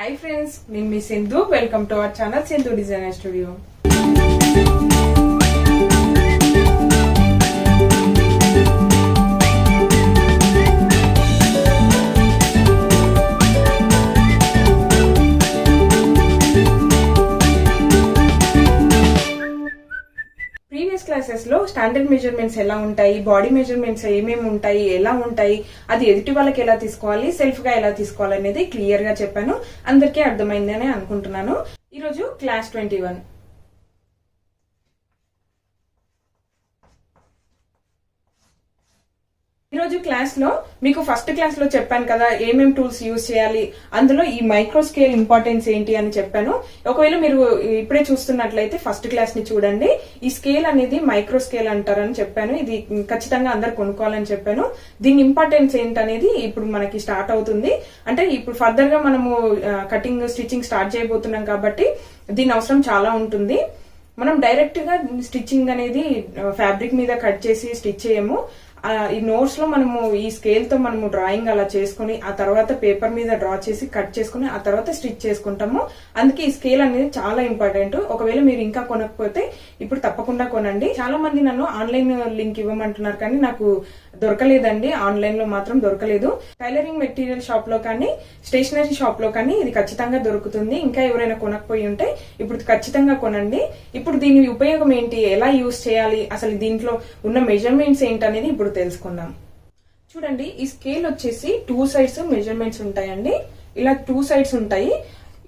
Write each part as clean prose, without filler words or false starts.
Hi friends, నేను మీ Sindhu. Welcome to our channel Sindhu designer studio. Previous classes లో standard measurements ఎలా ఉంటాయి, బాడీ మెజర్మెంట్స్ ఏమేమి ఉంటాయి, ఎలా ఉంటాయి, అది ఎదుటి వాళ్ళకి ఎలా తీసుకోవాలి, సెల్ఫ్ గా ఎలా తీసుకోవాలి అనేది క్లియర్ గా చెప్పాను. అందరికీ అర్థమైందని అనుకుంటున్నాను. ఈరోజు క్లాస్ 21. ఈరోజు క్లాస్ లో మీకు ఫస్ట్ క్లాస్ లో చెప్పాను కదా ఏమేం టూల్స్ యూజ్ చేయాలి, అందులో ఈ మైక్రో స్కేల్ ఇంపార్టెన్స్ ఏంటి అని చెప్పాను. ఒకవేళ మీరు ఇప్పుడే చూస్తున్నట్లయితే ఫస్ట్ క్లాస్ ని చూడండి. ఈ స్కేల్ అనేది మైక్రో స్కేల్ అంటారని చెప్పాను. ఇది ఖచ్చితంగా అందరు కొనుక్కోవాలని చెప్పాను. దీని ఇంపార్టెన్స్ ఏంటనేది ఇప్పుడు మనకి స్టార్ట్ అవుతుంది. అంటే ఇప్పుడు ఫర్దర్ గా మనము కటింగ్ స్టిచ్చింగ్ స్టార్ట్ చేయబోతున్నాం కాబట్టి దీని అవసరం చాలా ఉంటుంది. మనం డైరెక్ట్ గా స్టిచ్చింగ్ అనేది ఫ్యాబ్రిక్ మీద కట్ చేసి స్టిచ్ చేయము. ఈ నోట్స్ లో మనము ఈ స్కేల్ తో మనము డ్రాయింగ్ అలా చేసుకుని ఆ తర్వాత పేపర్ మీద డ్రా చేసి కట్ చేసుకుని ఆ తర్వాత స్టిచ్ చేసుకుంటాము. అందుకే ఈ స్కేల్ అనేది చాలా ఇంపార్టెంట్. ఒకవేళ మీరు ఇంకా కొనకపోతే ఇప్పుడు తప్పకుండా కొనండి. చాలా మంది నన్ను ఆన్లైన్ లింక్ ఇవ్వమంటున్నారు, కానీ నాకు దొరకలేదండి. ఆన్లైన్ లో మాత్రం దొరకలేదు. టైలరింగ్ మెటీరియల్ షాప్ లో కానీ స్టేషనరీ షాప్ లో కానీ ఇది ఖచ్చితంగా దొరుకుతుంది. ఇంకా ఎవరైనా కొనకపోయి ఉంటే ఇప్పుడు ఖచ్చితంగా కొనండి. ఇప్పుడు దీని ఉపయోగం ఏంటి, ఎలా యూజ్ చేయాలి, అసలు దీంట్లో ఉన్న మెజర్మెంట్స్ ఏంటనేది ఇప్పుడు తెలుసుకుందాం. చూడండి, ఈ స్కేల్ వచ్చేసి 2 సైడ్స్ మెజర్మెంట్స్ ఉంటాయండి. ఇలా 2 సైడ్స్ ఉంటాయి.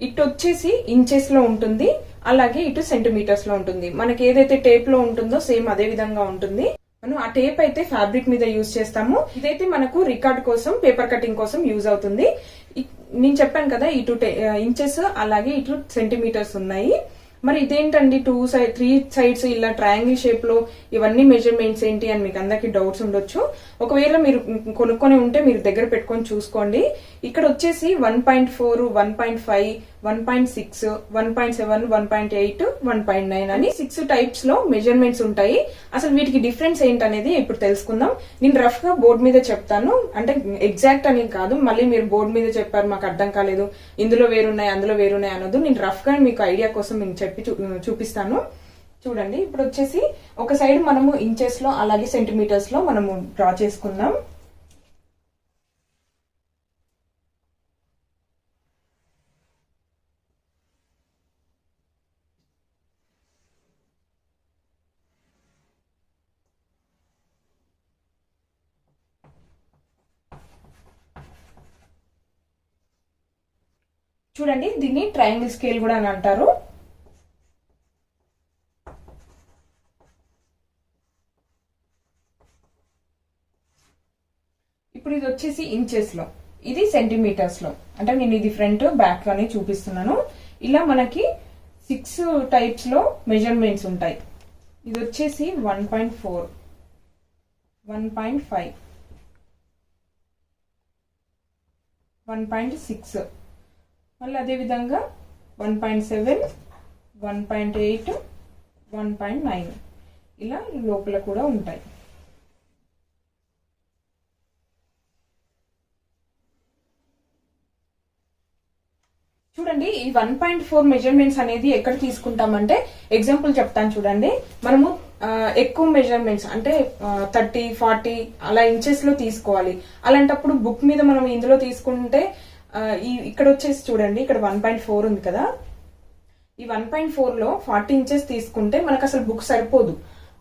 ఇటు వచ్చేసి ఇంచెస్ లో ఉంటుంది, అలాగే ఇటు సెంటీమీటర్స్ లో ఉంటుంది. మనకి ఏదైతే టేప్ లో ఉంటుందో సేమ్ అదే విధంగా ఉంటుంది. మనం ఆ టేప్ అయితే ఫ్యాబ్రిక్ మీద యూజ్ చేస్తాము. ఇదైతే మనకు రికార్డ్ కోసం, పేపర్ కటింగ్ కోసం యూజ్ అవుతుంది. నేను చెప్పాను కదా ఇటు ఇంచెస్ అలాగే ఇటు సెంటీమీటర్స్ ఉన్నాయి. మరి ఇదేంటండి 3 సైడ్స్ ఇలా ట్రయాంగిల్ షేప్ లో ఇవన్నీ మెజర్మెంట్స్ ఏంటి అని మీకు అందరికి డౌట్స్ ఉండొచ్చు. ఒకవేళ మీరు కొనుక్కొని ఉంటే మీరు దగ్గర పెట్టుకొని చూసుకోండి. ఇక్కడ వచ్చేసి 1.4, 1.5, 1.6, 1.7, 1.8, 1.9 అని 6 టైప్స్ లో మెజర్మెంట్స్ ఉంటాయి. అసలు వీటికి డిఫరెన్స్ ఏంటనేది ఇప్పుడు తెలుసుకుందాం. నేను రఫ్ గా బోర్డు మీద చెప్తాను, అంటే ఎగ్జాక్ట్ అని కాదు. మళ్ళీ మీరు బోర్డు మీద చెప్పారు మాకు అర్థం కాలేదు, ఇందులో వేరున్నాయి అందులో వేరున్నాయి అనొద్దు. నేను రఫ్ గా మీకు ఐడియా కోసం నేను చెప్పి చూపిస్తాను. చూడండి, ఇప్పుడు వచ్చేసి ఒక సైడ్ మనము ఇంచెస్ లో అలాగే సెంటీమీటర్స్ లో మనము డ్రా చేసుకుందాం. చూడండి, దీన్ని ట్రయాంగిల్ స్కేల్ కూడా అని అంటారు. ఇప్పుడు ఇది వచ్చేసి ఇంచెస్ లో, ఇది సెంటీమీటర్స్ లో. అంటే నేను ఇది ఫ్రంట్ బ్యాక్ అని చూపిస్తున్నాను. ఇలా మనకి 6 టైప్స్ లో మెజర్మెంట్స్ ఉంటాయి. ఇది వచ్చేసి 1.4, 1.5, 1.6, మళ్ళీ అదే విధంగా 1.7, 1.8, 1.9 ఇలా లోపల కూడా ఉంటాయి. చూడండి, ఈ 1.4 మెజర్మెంట్స్ అనేది ఎక్కడ తీసుకుంటామంటే, ఎగ్జాంపుల్ చెప్తాను చూడండి. మనము ఎక్కువ మెజర్మెంట్స్ అంటే 30, 40 అలా ఇంచెస్ లో తీసుకోవాలి. అలాంటప్పుడు బుక్ మీద మనం ఇందులో తీసుకుంటే ఇక్కడ వచ్చేసి చూడండి, ఇక్కడ 1.4 ఉంది కదా. ఈ 1.4 లో 40 ఇంచెస్ తీసుకుంటే మనకు అసలు బుక్ సరిపోదు.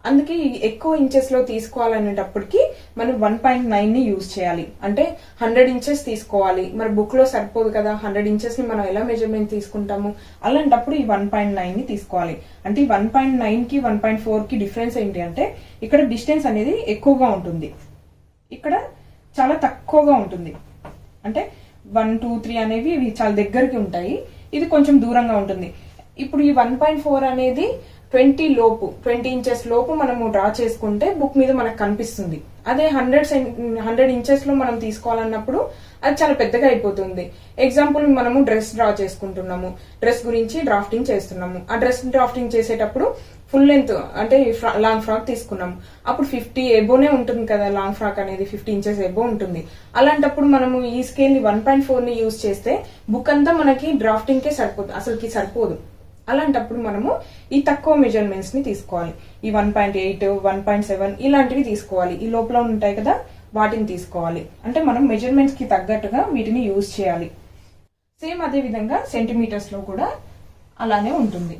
అందుకే ఎక్కువ ఇంచెస్ లో తీసుకోవాలనేటప్పటికి మనం 1.9 ని యూజ్ చేయాలి. అంటే 100 ఇంచెస్ తీసుకోవాలి. మరి బుక్ లో సరిపోదు కదా, 100 ఇంచెస్ ని మనం ఎలా మెజర్మెంట్ తీసుకుంటాము? అలాంటప్పుడు ఈ 1.9 ని తీసుకోవాలి. అంటే ఈ 1.9 కి 1.4 కి డిఫరెన్స్ ఏంటి అంటే, ఇక్కడ డిస్టెన్స్ అనేది ఎక్కువగా ఉంటుంది, ఇక్కడ చాలా తక్కువగా ఉంటుంది. అంటే 1, 2, 3 అనేవి ఇవి చాలా దగ్గరికి ఉంటాయి, ఇది కొంచెం దూరంగా ఉంటుంది. ఇప్పుడు ఈ 1.4 అనేది 20 ఇంచెస్ లోపు మనము డ్రా చేసుకుంటే బుక్ మీద మనకు కనిపిస్తుంది. అదే 100 ఇంచెస్ లో మనం తీసుకోవాలన్నప్పుడు అది చాలా పెద్దగా అయిపోతుంది. ఎగ్జాంపుల్, మనము డ్రెస్ డ్రా చేసుకుంటున్నాము, డ్రెస్ గురించి డ్రాఫ్టింగ్ చేస్తున్నాము. ఆ డ్రెస్ డ్రాఫ్టింగ్ చేసేటప్పుడు ఫుల్ లెంత్ అంటే లాంగ్ ఫ్రాక్ తీసుకున్నాం, అప్పుడు 50 ఎబోనే ఉంటుంది కదా, లాంగ్ ఫ్రాక్ అనేది 50 ఇంచెస్ ఎబో ఉంటుంది. అలాంటప్పుడు మనము ఈ స్కేల్ ని 1.4 ని యూజ్ చేస్తే బుక్ అంతా మనకి డ్రాఫ్టింగ్ కే సరిపోదు, అసలుకి సరిపోదు. అలాంటప్పుడు మనము ఈ తక్కువ మెజర్మెంట్స్ ని తీసుకోవాలి. ఈ 1.8, 1.7 ఇలాంటివి తీసుకోవాలి. ఈ లోపల ఉంటాయి కదా వాటిని తీసుకోవాలి. అంటే మనం మెజర్మెంట్స్ కి తగ్గట్టుగా వీటిని యూజ్ చేయాలి. సేమ్ అదే విధంగా సెంటీమీటర్స్ లో కూడా అలానే ఉంటుంది.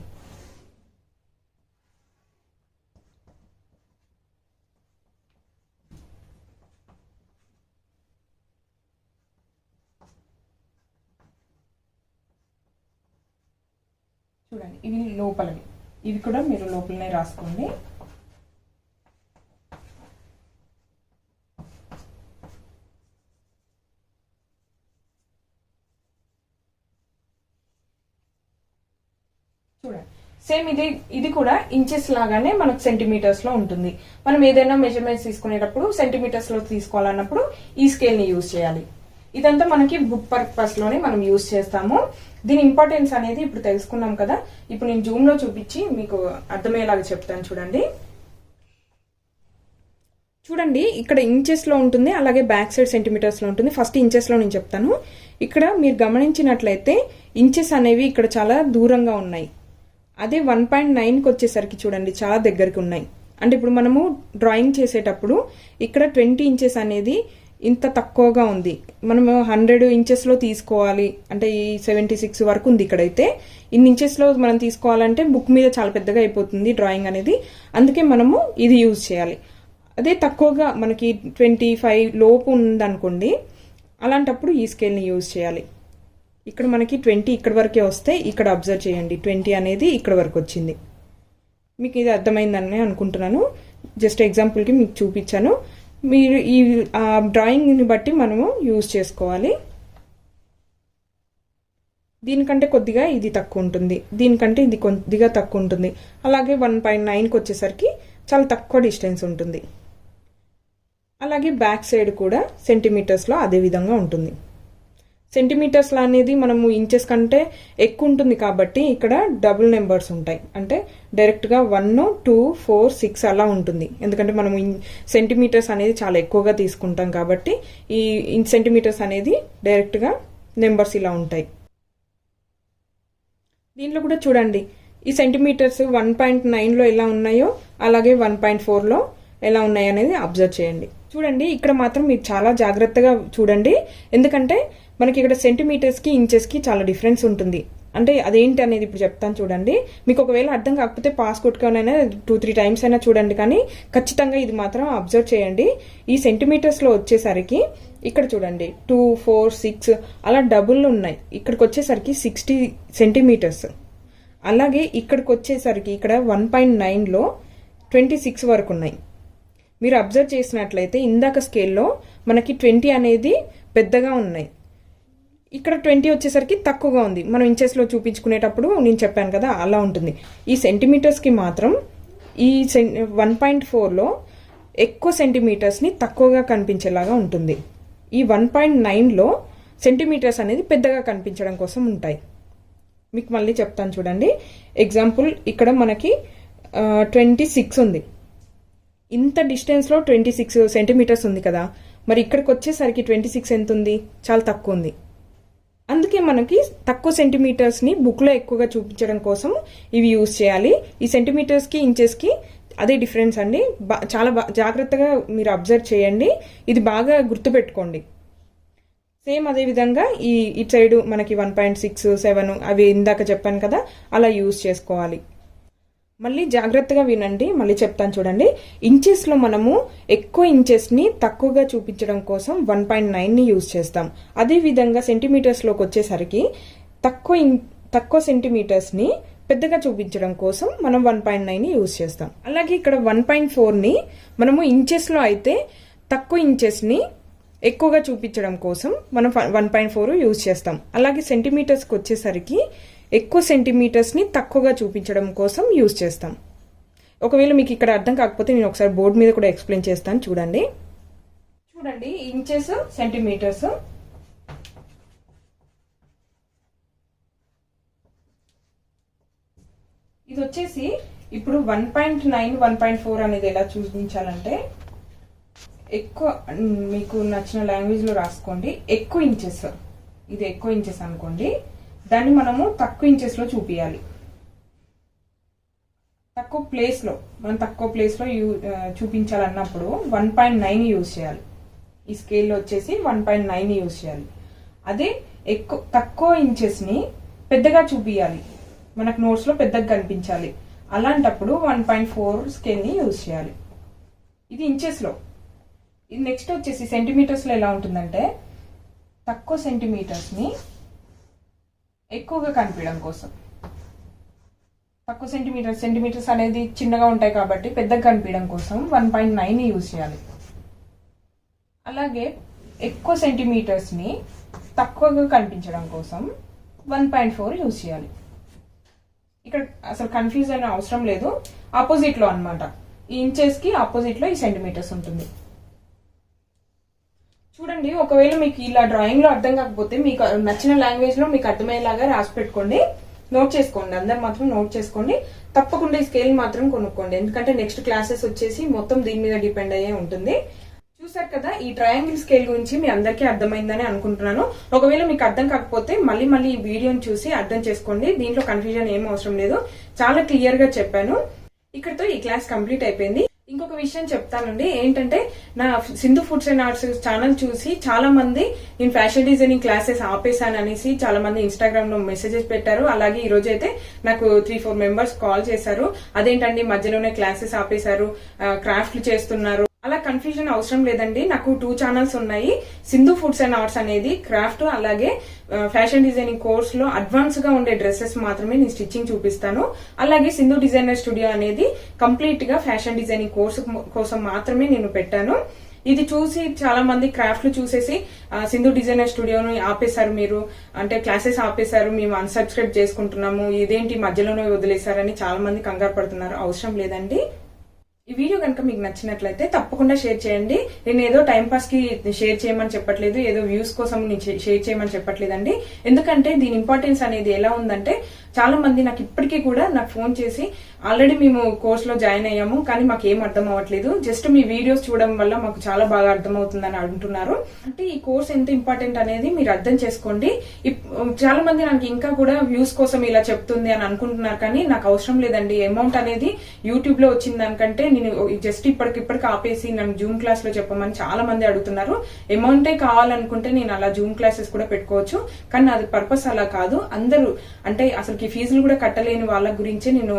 చూడండి, ఇవి లోపలవి, ఇవి కూడా మీరు లోపలనే రాసుకోండి. చూడండి, సేమ్ ఇది కూడా ఇంచెస్ లాగానే మనకు సెంటీమీటర్స్ లో ఉంటుంది. మనం ఏదైనా మెజర్మెంట్స్ తీసుకునేటప్పుడు సెంటీమీటర్స్ లో తీసుకోవాలన్నప్పుడు ఈ స్కేల్ ని యూజ్ చేయాలి. ఇదంతా మనకి బుక్ పర్పస్ లోనే మనం యూజ్ చేస్తాము. దీని ఇంపార్టెన్స్ అనేది ఇప్పుడు తెలుసుకున్నాం కదా. ఇప్పుడు నేను జూమ్ లో చూపించి మీకు అర్థమయ్యేలాగా చెప్తాను. చూడండి, ఇక్కడ ఇంచెస్ లో ఉంటుంది, అలాగే బ్యాక్ సైడ్ సెంటీమీటర్స్ లో ఉంటుంది. ఫస్ట్ ఇంచెస్ లో నేను చెప్తాను. ఇక్కడ మీరు గమనించినట్లయితే ఇంచెస్ అనేవి ఇక్కడ చాలా దూరంగా ఉన్నాయి. అదే 1.9కి వచ్చేసరికి చూడండి చాలా దగ్గరికి ఉన్నాయి. అంటే ఇప్పుడు మనము డ్రాయింగ్ చేసేటప్పుడు ఇక్కడ 20 ఇంచెస్ అనేది ఇంత తక్కువగా ఉంది. మనము 100 ఇంచెస్ లో తీసుకోవాలి అంటే ఈ 76 వరకు ఉంది. ఇక్కడైతే ఇన్ని ఇంచెస్ లో మనం తీసుకోవాలంటే బుక్ మీద చాలా పెద్దగా అయిపోతుంది డ్రాయింగ్ అనేది. అందుకే మనము ఇది యూజ్ చేయాలి. అదే తక్కువగా మనకి 25 లోపు ఉందనుకోండి, అలాంటప్పుడు ఈ స్కేల్ ని యూజ్ చేయాలి. ఇక్కడ మనకి 20 ఇక్కడ వరకే వస్తే ఇక్కడ అబ్జర్వ్ చేయండి, 20 అనేది ఇక్కడ వరకు వచ్చింది. మీకు ఇది అర్థమైందని అనుకుంటున్నాను. జస్ట్ ఎగ్జాంపుల్ కి మీకు చూపించాను. మీరు ఈ డ్రాయింగ్ ని బట్టి మనము యూజ్ చేసుకోవాలి. దీనికంటే కొద్దిగా ఇది తక్కువ ఉంటుంది, దీనికంటే ఇది కొద్దిగా తక్కువ ఉంటుంది. అలాగే 1.9కి వచ్చేసరికి చాలా తక్కువ డిస్టెన్స్ ఉంటుంది. అలాగే బ్యాక్ సైడ్ కూడా సెంటీమీటర్స్ లో అదే విధంగా ఉంటుంది. సెంటీమీటర్స్ అనేది మనము ఇంచెస్ కంటే ఎక్కువ ఉంటుంది కాబట్టి ఇక్కడ డబుల్ నెంబర్స్ ఉంటాయి. అంటే డైరెక్ట్ గా 1, 2, 4, 6 అలా ఉంటుంది. ఎందుకంటే మనము సెంటీమీటర్స్ అనేది చాలా ఎక్కువగా తీసుకుంటాం కాబట్టి ఈ సెంటీమీటర్స్ అనేది డైరెక్ట్ గా నెంబర్స్ ఇలా ఉంటాయి. దీంట్లో కూడా చూడండి, ఈ సెంటీమీటర్స్ 1.9లో ఎలా ఉన్నాయో అలాగే 1.4లో ఎలా ఉన్నాయి అనేది అబ్జర్వ్ చేయండి. చూడండి, ఇక్కడ మాత్రం మీరు చాలా జాగ్రత్తగా చూడండి. ఎందుకంటే మనకి ఇక్కడ సెంటీమీటర్స్ కి ఇంచెస్ కి చాలా డిఫరెన్స్ ఉంటుంది. అంటే అదేంటి అనేది ఇప్పుడు చెప్తాను చూడండి. మీకు ఒకవేళ అర్థం కాకపోతే పాస్ కొట్టుకోనైనా 2-3 టైమ్స్ అయినా చూడండి, కానీ ఖచ్చితంగా ఇది మాత్రం అబ్జర్వ్ చేయండి. ఈ సెంటీమీటర్స్ లో వచ్చేసరికి ఇక్కడ చూడండి 2, 4, 6 అలా డబుల్ ఉన్నాయి. ఇక్కడికి వచ్చేసరికి 60 సెంటీమీటర్స్. అలాగే ఇక్కడికి వచ్చేసరికి ఇక్కడ 1.9లో 26 వరకు ఉన్నాయి. మీరు అబ్జర్వ్ చేసినట్లయితే ఇందాక స్కేల్లో మనకి 20 అనేది పెద్దగా ఉన్నాయి, ఇక్కడ 20 వచ్చేసరికి తక్కువగా ఉంది. మనం ఇంచెస్ లో చూపించుకునేటప్పుడు నేను చెప్పాను కదా అలా ఉంటుంది. ఈ సెంటీమీటర్స్ కి మాత్రం ఈ 1.4లో ఎక్కువ సెంటీమీటర్స్ ని తక్కువగా కనిపించేలాగా ఉంటుంది. ఈ 1.9లో సెంటీమీటర్స్ అనేది పెద్దగా కనిపించడం కోసం ఉంటాయి. మీకు మళ్ళీ చెప్తాను చూడండి. ఎగ్జాంపుల్ ఇక్కడ మనకి 26 ఉంది. ఇంత డిస్టెన్స్ లో 26 సెంటీమీటర్స్ ఉంది కదా, మరి ఇక్కడికి వచ్చేసరికి 26 ఎంత ఉంది, చాలా తక్కువ ఉంది. అందుకే మనకి తక్కువ సెంటీమీటర్స్ ని బుక్ లో ఎక్కువగా చూపించడం కోసం ఇవి యూజ్ చేయాలి. ఈ సెంటీమీటర్స్ కి ఇంచెస్ కి అదే డిఫరెన్స్ అండి. చాలా జాగ్రత్తగా మీరు అబ్జర్వ్ చేయండి, ఇది బాగా గుర్తుపెట్టుకోండి. సేమ్ అదే విధంగా ఇటు సైడ్ మనకి 1.6, 7 అవి ఇందాక చెప్పాను కదా అలా యూజ్ చేసుకోవాలి. మళ్ళీ జాగ్రత్తగా వినండి, మళ్ళీ చెప్తాను చూడండి. ఇంచెస్ లో మనము ఎక్కువ ఇంచెస్ ని తక్కువగా చూపించడం కోసం 1.9 ని యూజ్ చేస్తాం. అదే విధంగా సెంటీమీటర్స్ లోకి వచ్చేసరికి తక్కువ సెంటీమీటర్స్ ని పెద్దగా చూపించడం కోసం మనం 1.9 ని యూజ్ చేస్తాం. అలాగే ఇక్కడ 1.4 ని మనము ఇంచెస్ లో అయితే తక్కువ ఇంచెస్ ని ఎక్కువగా చూపించడం కోసం మనం 1.4 యూజ్ చేస్తాం. అలాగే సెంటీమీటర్స్ కి వచ్చేసరికి ఎక్కువ సెంటీమీటర్స్ ని తక్కువగా చూపించడం కోసం యూజ్ చేస్తాం. ఒకవేళ మీకు ఇక్కడ అర్థం కాకపోతే నేను ఒకసారి బోర్డు మీద కూడా ఎక్స్ప్లెయిన్ చేస్తాను చూడండి. Inches, centimetres. ఇది వచ్చేసి ఇప్పుడు 1.9 1.4 అనేది ఎలా చూపించాలంటే ఎక్కువ మీకు నచ్చిన లాంగ్వేజ్ లో రాసుకోండి. ఎక్కువ ఇంచెస్, ఇది ఎక్కువ ఇంచెస్ అనుకోండి, దాన్ని మనము తక్కువ ఇంచెస్ లో చూపించాలి. తక్కువ ప్లేస్ లో చూపించాలన్నప్పుడు 1.9 యూజ్ చేయాలి. ఈ స్కేల్లో వచ్చేసి 1.9 యూజ్ చేయాలి. అదే తక్కువ ఇంచెస్ ని పెద్దగా చూపించాలి, మనకు నోట్స్ లో పెద్దగా కనిపించాలి. అలాంటప్పుడు 1.4 స్కేల్ ని యూజ్ చేయాలి. ఇది ఇంచెస్ లో. ఇది నెక్స్ట్ వచ్చేసి సెంటీమీటర్స్ లో ఎలా ఉంటుందంటే తక్కువ సెంటీమీటర్స్ ని ఎక్కువగా కనిపించడం కోసం, తక్కువ సెంటీమీటర్స్ అనేది చిన్నగా ఉంటాయి కాబట్టి పెద్దగా కనిపించడం కోసం 1.9 యూజ్ చేయాలి. అలాగే ఎక్కువ సెంటీమీటర్స్ ని తక్కువగా కనిపించడం కోసం 1.4 యూజ్ చేయాలి. ఇక్కడ అసలు కన్ఫ్యూజ్ అయిన అవసరం లేదు, ఆపోజిట్ లో అన్నమాట. ఈ ఇంచెస్ కి ఆపోజిట్ లో ఈ సెంటీమీటర్స్ ఉంటుంది. చూడండి, ఒకవేళ మీకు ఇలా డ్రాయింగ్ లో అర్థం కాకపోతే మీకు నచ్చిన లాంగ్వేజ్ లో మీకు అర్థమయ్యేలాగా రాసి పెట్టుకోండి, నోట్ చేసుకోండి. అందరు మాత్రం నోట్ చేసుకోండి. తప్పకుండా ఈ స్కేల్ మాత్రం కొనుక్కోండి, ఎందుకంటే నెక్స్ట్ క్లాసెస్ వచ్చేసి మొత్తం దీని మీద డిపెండ్ అయ్యే ఉంటుంది. చూసారు కదా, ఈ ట్రయాంగిల్ స్కేల్ గురించి మీ అందరికీ అర్థమైందని అనుకుంటున్నాను. ఒకవేళ మీకు అర్థం కాకపోతే మళ్ళీ ఈ వీడియోని చూసి అర్థం చేసుకోండి. దీంట్లో కన్ఫ్యూజన్ ఏం అవసరం లేదు, చాలా క్లియర్ గా చెప్పాను. ఇక్కడతో ఈ క్లాస్ కంప్లీట్ అయిపోయింది. ఇంకొక విషయం చెప్తానండి, ఏంటంటే నా Sindhu foods and arts channel చూసి చాలా మంది నేను ఫ్యాషన్ డిజైనింగ్ క్లాసెస్ ఆపేసాను అనేసి చాలా మంది ఇన్స్టాగ్రామ్ లో మెసేజెస్ పెట్టారు. అలాగే ఈ రోజు అయితే నాకు 3-4 మెంబర్స్ కాల్ చేశారు, అదేంటండి మధ్యలోనే క్లాసెస్ ఆపేశారు, క్రాఫ్ట్లు చేస్తున్నారు. అలా కన్ఫ్యూజన్ అవసరం లేదండి. నాకు 2 ఛానల్స్ ఉన్నాయి. సింధు ఫుడ్స్ అండ్ ఆర్ట్స్ అనేది క్రాఫ్ట్, అలాగే ఫ్యాషన్ డిజైనింగ్ కోర్స్ లో అడ్వాన్స్ గా ఉండే డ్రెస్సెస్ మాత్రమే నేను స్టిచ్చింగ్ చూపిస్తాను. అలాగే సింధు డిజైనర్ స్టూడియో అనేది కంప్లీట్ గా ఫ్యాషన్ డిజైనింగ్ కోర్స్ కోసం మాత్రమే నేను పెట్టాను. ఇది చూసి చాలా మంది క్రాఫ్ట్లు చూసేసి సింధు డిజైనర్ స్టూడియోని ఆపేశారు, మీరు అంటే క్లాసెస్ ఆపేశారు, మేము అన్సబ్స్క్రైబ్ చేసుకుంటున్నాము, ఇదేంటి మధ్యలోనే వదిలేశారని చాలా మంది కంగారు పడుతున్నారు. అవసరం లేదండి. ఈ వీడియో కనుక మీకు నచ్చినట్లయితే తప్పకుండా షేర్ చేయండి. నేను ఏదో టైం పాస్ కి షేర్ చేయమని చెప్పట్లేదు, ఏదో వ్యూస్ కోసం షేర్ చేయమని చెప్పట్లేదండి. ఎందుకంటే దీని ఇంపార్టెన్స్ అనేది ఎలా ఉందంటే చాలా మంది నాకు ఇప్పటికీ కూడా నాకు ఫోన్ చేసి ఆల్రెడీ మేము కోర్స్ లో జాయిన్ అయ్యాము కానీ మాకు ఏం అర్థం అవ్వట్లేదు, జస్ట్ మీ వీడియోస్ చూడడం వల్ల మాకు చాలా బాగా అర్థమవుతుందని అంటున్నారు. అంటే ఈ కోర్స్ ఎంత ఇంపార్టెంట్ అనేది మీరు అర్థం చేసుకోండి. చాలా మంది నాకు ఇంకా కూడా వ్యూస్ కోసం ఇలా చెప్తుంది అని అనుకుంటున్నారు, కానీ నాకు అవసరం లేదండి. అమౌంట్ అనేది యూట్యూబ్ లో వచ్చిన దానికంటే నేను జస్ట్ ఇప్పటికి ఆపేసి నన్ను జూమ్ క్లాస్ లో చెప్పమని చాలా మంది అడుగుతున్నారు. అమౌంటే కావాలనుకుంటే నేను అలా జూమ్ క్లాసెస్ కూడా పెట్టుకోవచ్చు, కానీ అది పర్పస్ అలా కాదు. అందరూ అంటే అసలు ఫీజులు కూడా కట్టలేని వాళ్ళ గురించే నేను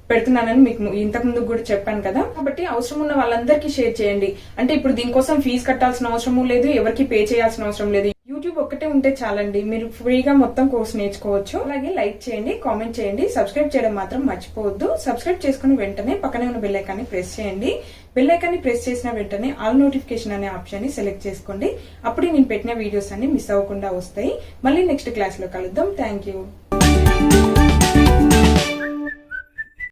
పెడుతున్నానని మీకు ఇంతకు ముందు కూడా చెప్పాను కదా. కాబట్టి అవసరం ఉన్న వాళ్ళందరికీ షేర్ చేయండి. అంటే ఇప్పుడు దీనికోసం ఫీజు కట్టాల్సిన అవసరం లేదు, ఎవరికి పే చేయాల్సిన అవసరం లేదు. యూట్యూబ్ ఒక్కటే ఉంటే చాలండి, మీరు ఫ్రీగా మొత్తం కోర్స్ నేర్చుకోవచ్చు. అలాగే లైక్ చేయండి, కామెంట్ చేయండి, సబ్స్క్రైబ్ చేయడం మాత్రం మర్చిపోవద్దు. సబ్స్క్రైబ్ చేసుకుని వెంటనే పక్కనే ఉన్న బెల్ ఐకాన్ని ప్రెస్ చేయండి. బెల్ ఐకాన్ని ప్రెస్ చేసిన వెంటనే ఆల్ నోటిఫికేషన్ అనే ఆప్షన్ ని సెలెక్ట్ చేసుకోండి. అప్పుడు నేను పెట్టిన వీడియోస్ అన్ని మిస్ అవ్వకుండా వస్తాయి. మళ్ళీ నెక్స్ట్ క్లాస్ లో కలుద్దాం. Thank you.